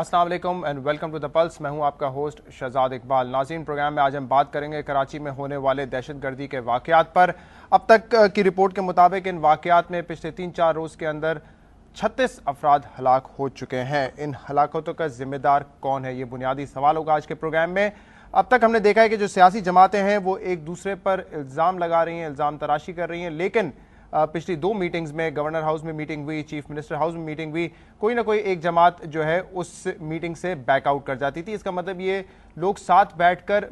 अस्सलाम वालेकुम and welcome to the pulse. मैं हूं आपका होस्ट शहजाद इकबाल। नाज़रीन, प्रोग्राम में आज हम बात करेंगे कराची में होने वाले दहशतगर्दी के वाक़यात पर। अब तक की रिपोर्ट के मुताबिक इन वाक़यात में पिछले 3-4 रोज़ के अंदर 36 अफराद हलाक हो चुके हैं। इन हलाकतों का जिम्मेदार कौन है, ये बुनियादी सवाल होगा आज के प्रोग्राम में। अब तक हमने देखा है कि जो सियासी जमातें हैं वो एक दूसरे पर इल्ज़ाम लगा रही हैं, इल्ज़ाम तराशी कर रही हैं, लेकिन पिछली 2 मीटिंग्स में गवर्नर हाउस में मीटिंग हुई, चीफ मिनिस्टर हाउस में मीटिंग हुई, कोई ना कोई एक जमात जो है उस मीटिंग से बैकआउट कर जाती थी। इसका मतलब ये लोग साथ बैठकर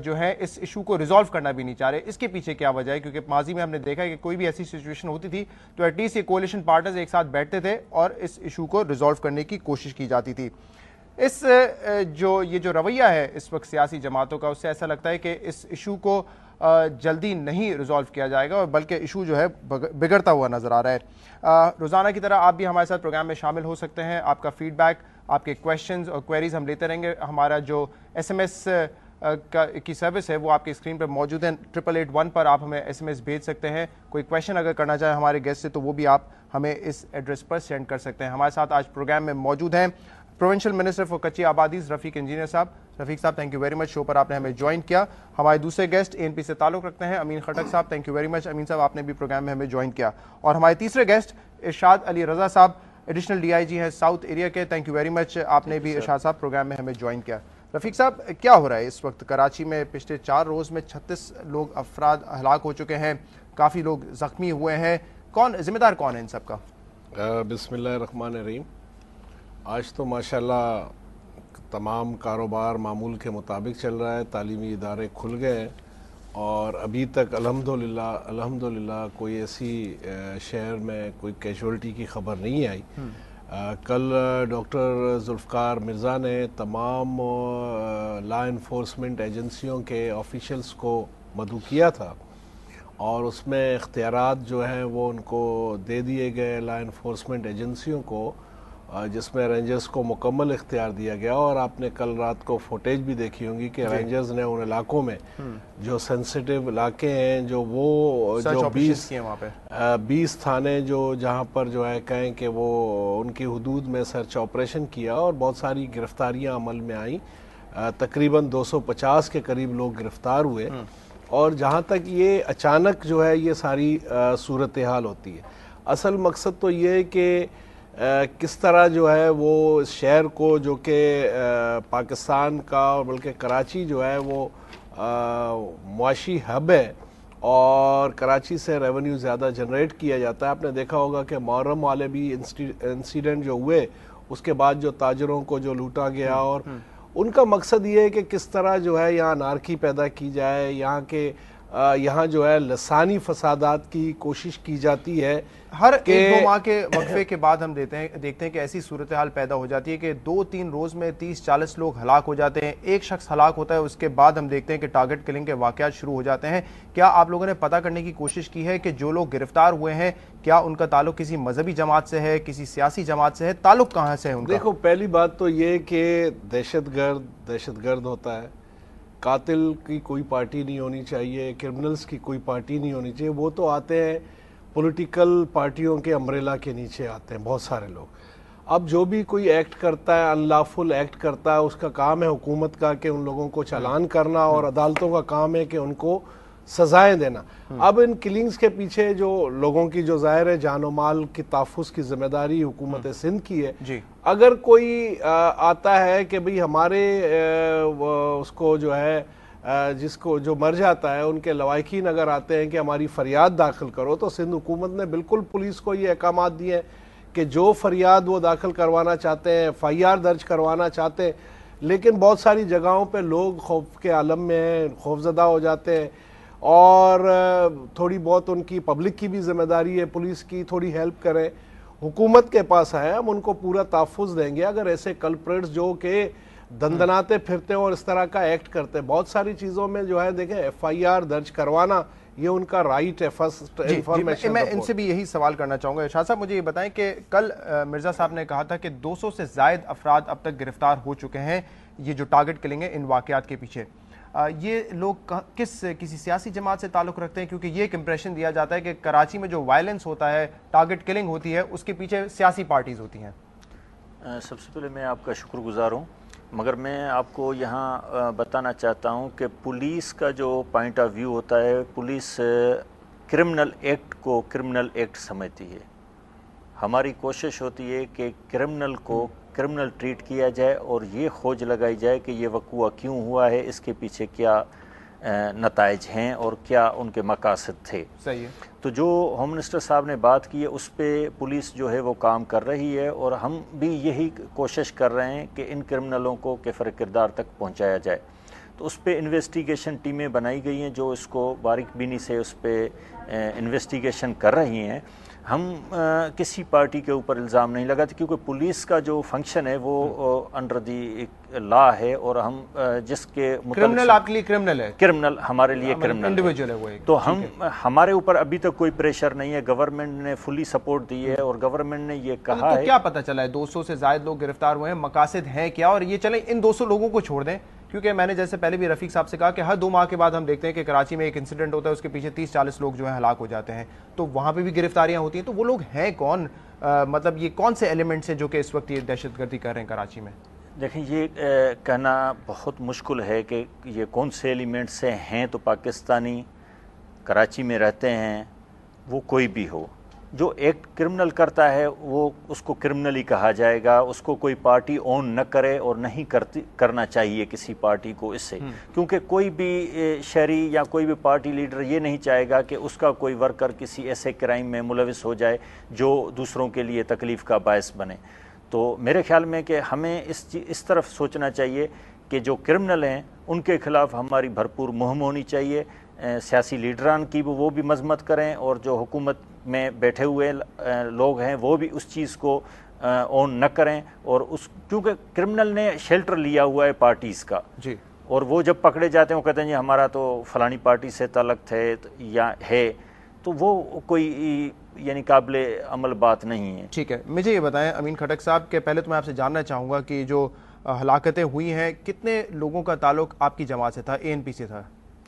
जो है इस इशू को रिजॉल्व करना भी नहीं चाह रहे। इसके पीछे क्या वजह है? क्योंकि माजी में हमने देखा है कि कोई भी ऐसी सिचुएशन होती थी तो एटलीस्ट ये कोalition पार्टनर्स एक साथ बैठते थे और इस इशू को रिजॉल्व करने की कोशिश की जाती थी। इस जो रवैया है इस वक्त सियासी जमातों का, उससे ऐसा लगता है कि इस इशू को जल्दी नहीं रिजॉल्व किया जाएगा और बल्कि इशू जो है बिगड़ता हुआ नज़र आ रहा है। रोज़ाना की तरह आप भी हमारे साथ प्रोग्राम में शामिल हो सकते हैं। आपका फीडबैक, आपके क्वेश्चंस और क्वेरीज हम लेते रहेंगे। हमारा जो SMS की सर्विस है वो आपकी स्क्रीन पर मौजूद है। 8881 पर आप हमें SMS भेज सकते हैं। कोई क्वेश्चन अगर करना चाहे हमारे गेस्ट से तो वो भी आप हमें इस एड्रेस पर सेंड कर सकते हैं। हमारे साथ आज प्रोग्राम में मौजूद हैं प्रोविंशियल मिनिस्टर फॉर कच्ची आबादीज रफीक इंजीनियर साहब। रफीक साहब, thank you very much, show पर आपने हमें ज्वाइन किया। हमारे दूसरे गेस्ट ANP से ताल्लुक़ रखते हैं अमीन खटक साहब, थैंक यू वेरी मच अमीन साहब, आपने भी प्रोग्राम में हमें ज्वाइन किया। और हमारे तीसरे गेस्ट इरशाद अली रज़ा साहब, एडिशनल DIG हैं साउथ एरिया के, थैंक यू वेरी मच, आपने भी इरशाद साहब प्रोग्राम में हमें ज्वाइन किया। रफीक साहब, क्या हो रहा है इस वक्त कराची में? पिछले 4 रोज़ में 36 लोग अफराद हलाक हो चुके हैं, काफ़ी लोग ज़ख्मी हुए हैं। जिम्मेदार कौन है इन सब का? बिस्मिल्लाहिर्रहमानिर्रहीम। आज तो माशाल्लाह तमाम कारोबार मामूल के मुताबिक चल रहा है, तालीमी इदारे खुल गए हैं और अभी तक अल्हम्दुलिल्लाह कोई ऐसी शहर में कोई कैजुअल्टी की खबर नहीं आई। कल डॉक्टर जुल्फ़कार मिर्ज़ा ने तमाम लॉ इन्फोर्समेंट एजेंसियों के ऑफिशियल्स को मदऊ किया था और उसमें इख्तियारात जो हैं वो उनको दे दिए गए लॉ इन्फोर्समेंट एजेंसियों को, जिसमें रेंजर्स को मुकम्मल इख्तियार दिया गया। और आपने कल रात को फुटेज भी देखी होंगी कि रेंजर्स ने उन इलाकों में जो सेंसिटिव इलाके हैं, जो 20 थाने जो जहाँ पर जो है कहें कि वो उनकी हुदूद में सर्च ऑपरेशन किया और बहुत सारी गिरफ्तारियाँ अमल में आई। तकरीबन 250 के करीब लोग गिरफ्तार हुए। और जहाँ तक ये अचानक जो है ये सारी सूरत हाल होती है, असल मकसद तो ये है कि किस तरह जो है वो शहर को, जो कि पाकिस्तान का और बल्कि कराची जो है वो मुआशी हब है और कराची से रेवेन्यू ज़्यादा जनरेट किया जाता है। आपने देखा होगा कि मुहर्रम वाले भी इंसिडेंट जो हुए उसके बाद जो ताजरों को जो लूटा गया, और उनका मकसद ये है कि किस तरह जो है यहाँ नारकी पैदा की जाए, यहाँ जो है लसानी फसादात की कोशिश की जाती है। हर 1-2 माह के वक्फे के बाद हम देखते हैं कि ऐसी सूरत हाल पैदा हो जाती है कि 2-3 रोज़ में 30-40 लोग हलाक हो जाते हैं। एक शख्स हलाक होता है, उसके बाद हम देखते हैं कि टारगेट किलिंग के वाक़यात शुरू हो जाते हैं। क्या आप लोगों ने पता करने की कोशिश की है कि जो लोग गिरफ्तार हुए हैं क्या उनका ताल्लुक किसी मजहबी जमात से है, किसी सियासी जमात से है, ताल्लुक कहाँ से है उनका? देखो, पहली बात तो ये कि दहशतगर्द होता है, कातिल की कोई पार्टी नहीं होनी चाहिए, क्रिमिनल्स की कोई पार्टी नहीं होनी चाहिए। वो तो आते हैं पॉलिटिकल पार्टियों के अम्ब्रेला के नीचे आते हैं बहुत सारे लोग। अब जो भी कोई एक्ट करता है, अनलॉफुल एक्ट करता है, उसका काम है हुकूमत का कि उन लोगों को चालान करना और अदालतों का काम है कि उनको सजाएं देना। अब इन किलिंग्स के पीछे जो लोगों की जो ज़ाहिर है जानो माल की तहफ़्फ़ुज़ की जिम्मेदारी हुकूमत सिंध की है जी। अगर कोई आता है कि भाई हमारे उसको जो है जिसको जो मर जाता है उनके लवाकिन अगर आते हैं कि हमारी फरियाद दाखिल करो, तो सिंध हुकूमत ने बिल्कुल पुलिस को ये अहकामात दिए हैं कि जो फरियाद वो दाखिल करवाना चाहते हैं, FIR दर्ज करवाना चाहते हैं, लेकिन बहुत सारी जगहों पे लोग खौफ के आलम में हैं, खौफजदा हो जाते हैं और थोड़ी बहुत उनकी पब्लिक की भी जिम्मेदारी है, पुलिस की थोड़ी हेल्प करें, हुकूमत के पास आए, हम उनको पूरा तहफ़्फ़ुज़ देंगे। अगर ऐसे कल्प्रेट्स जो कि दंदनाते फिरते हैं और इस तरह का एक्ट करते हैं, बहुत सारी चीज़ों में जो है देखें FIR दर्ज करवाना ये उनका राइट है। First information. मैं इनसे भी यही सवाल करना चाहूँगा। इरशाद साहब, मुझे ये बताएं कि कल मिर्ज़ा साहब ने कहा था कि 200 से ज़ायद अफराद अब तक गिरफ्तार हो चुके हैं, ये जो टारगेट किलिंग है इन वाक़यात के पीछे। ये लोग किसी सियासी जमात से ताल्लुक़ रखते हैं? क्योंकि ये एक इंप्रेशन दिया जाता है कि कराची में जो वायलेंस होता है, टारगेट किलिंग होती है, उसके पीछे सियासी पार्टीज़ होती हैं। سب سے پہلے میں آپ کا شکر گزار ہوں، مگر میں آپ کو یہاں بتانا چاہتا ہوں کہ پولیس کا جو پوائنٹ آف ویو ہوتا ہے، پولیس کرمنل ایکٹ کو کرمنل ایکٹ سمجھتی ہے۔ ہماری کوشش ہوتی ہے کہ کرمنل کو کرمنل ٹریٹ کیا جائے اور یہ کھوج لگائی جائے کہ یہ وقوع کیوں ہوا ہے، اس کے پیچھے کیا نتائج ہیں اور کیا ان کے مقاصد تھے۔ صحیح ہے۔ تو جو ہوم منسٹر صاحب نے بات کی ہے اس پہ پولیس جو ہے وہ کام کر رہی ہے، اور ہم بھی یہی کوشش کر رہے ہیں کہ ان کرمنلوں کو کفر کردار تک پہنچایا جائے۔ تو اس پہ انویسٹیگیشن ٹیمیں بنائی گئی ہیں جو اس کو باریک بینی سے اس پہ انویسٹیگیشن کر رہی ہیں۔ ہم کسی پارٹی کے اوپر الزام نہیں لگاتے، کیونکہ پولیس کا جو فنکشن ہے وہ انڈر دی لا ہے، اور ہم جس کے کرمنل آپ کے لیے کرمنل ہے، کرمنل ہمارے لیے کرمنل انڈیویجول ہے وہ ایک، تو ہمارے اوپر ابھی تک کوئی پریشر نہیں ہے، گورنمنٹ نے فلی سپورٹ دی ہے، اور گورنمنٹ نے یہ کہا تو ہے۔ کیا پتہ چلا ہے 200 سے زائد لوگ گرفتار ہوئے ہیں، مقاصد ہیں کیا؟ اور یہ چلیں ان 200 لوگوں کو چھوڑ دیں، کیونکہ میں نے جیسے پہلے بھی رفیق صاحب سے کہا کہ ہر 2 ماہ کے بعد ہم دیکھتے ہیں کہ کراچی میں ایک انسیڈنٹ ہوتا ہے، اس کے پیچھے 30-40 لوگ جو ہیں ہلاک ہو جاتے ہیں، تو وہاں پہ بھی گرفتاریاں ہوتی ہیں۔ تو وہ لوگ ہیں کون؟ مطلب یہ کون سے ایلیمنٹس ہیں جو کہ اس وقت یہ دہشت گردی کر رہے ہیں کراچی میں؟ دیکھیں، یہ کہنا بہت مشکل ہے کہ یہ کون سے ایلیمنٹ سے ہیں۔ تو پاکستانی کراچی میں رہتے ہیں، وہ کوئی بھی ہو، جو ایکٹ کرمنل کرتا ہے وہ اس کو کرمنل ہی کہا جائے گا۔ اس کو کوئی پارٹی اون نہ کرے اور نہیں کرنا چاہیے کسی پارٹی کو اس سے، کیونکہ کوئی بھی شہری یا کوئی بھی پارٹی لیڈر یہ نہیں چاہے گا کہ اس کا کوئی ورکر کسی ایسے کرائم میں ملوث ہو جائے جو دوسروں کے لیے تکلیف کا باعث بنے۔ تو میرے خیال میں کہ ہمیں اس طرف سوچنا چاہیے کہ جو کرمنل ہیں ان کے خلاف ہماری بھرپور مہم ہونی چاہیے، سیاسی لیڈران کی وہ بھی مذمت کریں، اور جو حکومت میں بیٹھے ہوئے لوگ ہیں وہ بھی اس چیز کو اون نہ کریں، اور کیونکہ کرمنل نے شیلٹر لیا ہوا ہے پارٹیز کا، جی، اور وہ جب پکڑے جاتے ہیں وہ کہتے ہیں جی ہمارا تو فلانی پارٹی سے تعلق ہے یا ہے، تو وہ کوئی یعنی قابل عمل بات نہیں ہے۔ ٹھیک ہے، مجھے یہ بتائیں امین کھٹک صاحب کہ پہلے تو میں آپ سے جاننا چاہوں گا کہ جو ہلاکتیں ہوئی ہیں کتنے لوگوں کا تعلق آپ کی جماعت سے تھا، ANP سے تھا؟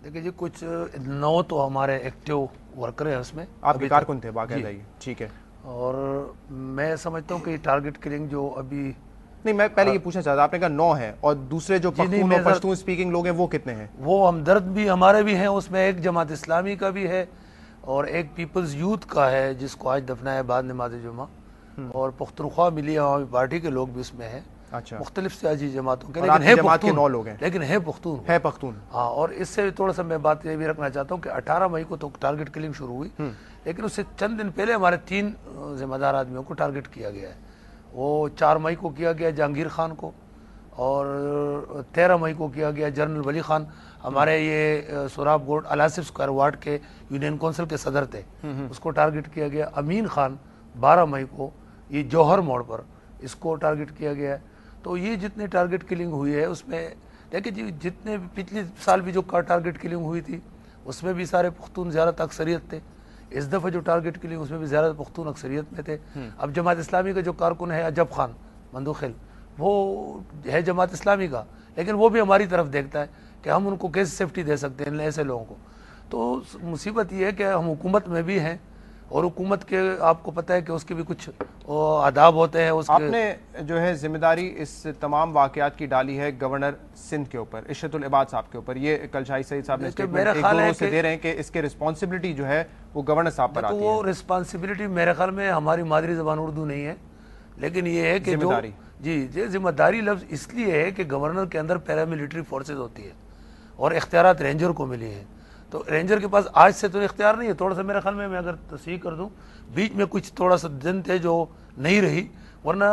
دیکھیں جی، کچھ 9 تو ہمارے ایکٹیو ورکر ہیں اس میں، آپ کے کارکن تھے باقاعدہ؟ ٹھیک ہے، اور میں سمجھتا ہوں کہ ٹارگٹ کلنگ جو ابھی نہیں، میں پہلے یہ پوچھنا چاہتا، آپ نے کہا 9 ہیں، اور دوسرے جو پختون اور پشتون سپیکنگ لوگ ہیں وہ کتنے ہیں؟ وہ ہمدرد بھی ہمارے بھی ہیں، اس میں ایک جماعت اسلامی کا بھی ہے اور ایک پیپلز یوتھ کا ہے جس کو آج دفنایا بعد نماز جمعہ، اور پختونخوا ملی عوامی پارٹی کے لوگ بھی اس میں ہیں، مختلف سیاسی جماعتوں کے، لیکن جماعت کے 9 لوگ ہیں، لیکن ہے پختون، ہے پختون۔ ہاں، اور اس سے تھوڑا سا میں بات یہ بھی رکھنا چاہتا ہوں کہ 18 مئی کو تو ٹارگٹ کلنگ شروع ہوئی، لیکن اس سے چند دن پہلے ہمارے 3 ذمہ دار آدمیوں کو ٹارگٹ کیا گیا ہے۔ وہ 4 مئی کو کیا گیا جہانگیر خان کو، اور 13 مئی کو کیا گیا جنرل ولی خان، ہمارے یہ سوراب گوڈ الاسف اسکوائر وارڈ کے یونین کونسل کے صدر تھے، اس کو ٹارگٹ کیا گیا۔ امین خان 12 مئی کو یہ جوہر موڑ پر اس کو ٹارگٹ کیا گیا ہے۔ تو یہ جتنے ٹارگٹ کلنگ ہوئی ہے اس میں دیکھیں جی، جتنے پچھلے سال بھی جو ٹارگٹ کلنگ ہوئی تھی اس میں بھی سارے پختون زیادہ اکثریت تھے، اس دفعہ جو ٹارگٹ کلنگ اس میں بھی زیادہ پختون اکثریت میں تھے۔ اب جماعت اسلامی کا جو کارکن ہے عجب خان مندوخل، وہ ہے جماعت اسلامی کا، لیکن وہ بھی ہماری طرف دیکھتا ہے کہ ہم ان کو کیسے سیفٹی دے سکتے ہیں ایسے لوگوں کو۔ تو مصیبت یہ ہے کہ ہم حکومت میں بھی ہیں، اور حکومت کے آپ کو پتہ ہے کہ اس کے بھی کچھ آداب ہوتے ہیں۔ آپ نے جو ہے ذمہ داری اس تمام واقعات کی ڈالی ہے گورنر سندھ کے اوپر، عشرت العباد صاحب کے اوپر، یہ کل شاہی سعید صاحب نے اسٹیٹمنٹ ایک دونوں سے دے رہے ہیں کہ اس کے رسپانسبلٹی جو ہے وہ گورنر صاحب پر آتی ہے۔ وہ رسپانسبلٹی میرے خیال میں ہماری مادری زبان اردو نہیں ہے، لیکن یہ ہے کہ یہ ذمہ داری لفظ اس لیے ہے کہ گورنر کے اندر پیراملٹری فورسز ہوتی ہے اور اختیارات رینجر کو ملی ہیں، تو رینجر کے پاس آج سے تو اختیار نہیں ہے، تھوڑا سا میرے خیال میں اگر تصحیح کر دوں، بیچ میں کچھ تھوڑا سا دن تھے جو نہیں رہی، ورنہ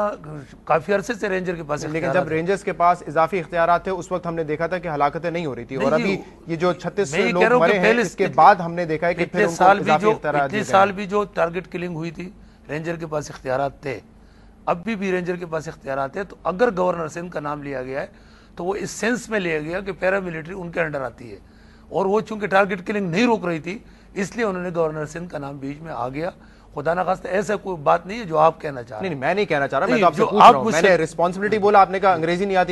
کافی عرصے سے رینجر کے پاس لیکن جب رینجرز کے پاس اضافی اختیارات تھے اس وقت ہم نے دیکھا تھا کہ ہلاکتیں نہیں ہو رہی تھی، اور ابھی یہ جو 36 لوگ مرے ہیں اس کے بعد ہم نے دیکھا ہے کہ پھر ان کو اضافی اختیارات دیے گئے۔ پچھلے سال بھی جو ٹارگٹ کلنگ ہوئی تھی رینجر کے پاس اختیارات تھے، اب بھی رینجر کے پاس اختیارات ہیں، تو اگر گورنر سندھ کا نام لیا گیا ہے تو وہ اس سینس میں لیا گیا کہ پیراملٹری ان کے انڈر آتی ہے، اور وہ چونکہ ٹارگٹ کلنگ نہیں روک رہی تھی اس لیے انہوں نے گورنر سندھ کا نام بیچ میں آ گیا۔ خدا نخواستہ ایسا کوئی بات نہیں ہے جو آپ کہنا چاہ رہے ہیں۔ نہیں، میں نہیں کہنا چاہ رہا، میں تو آپ سے پوچھ رہا ہوں، میں نے رسپانسبلٹی بولا، آپ نے کہا انگریزی نہیں آتی۔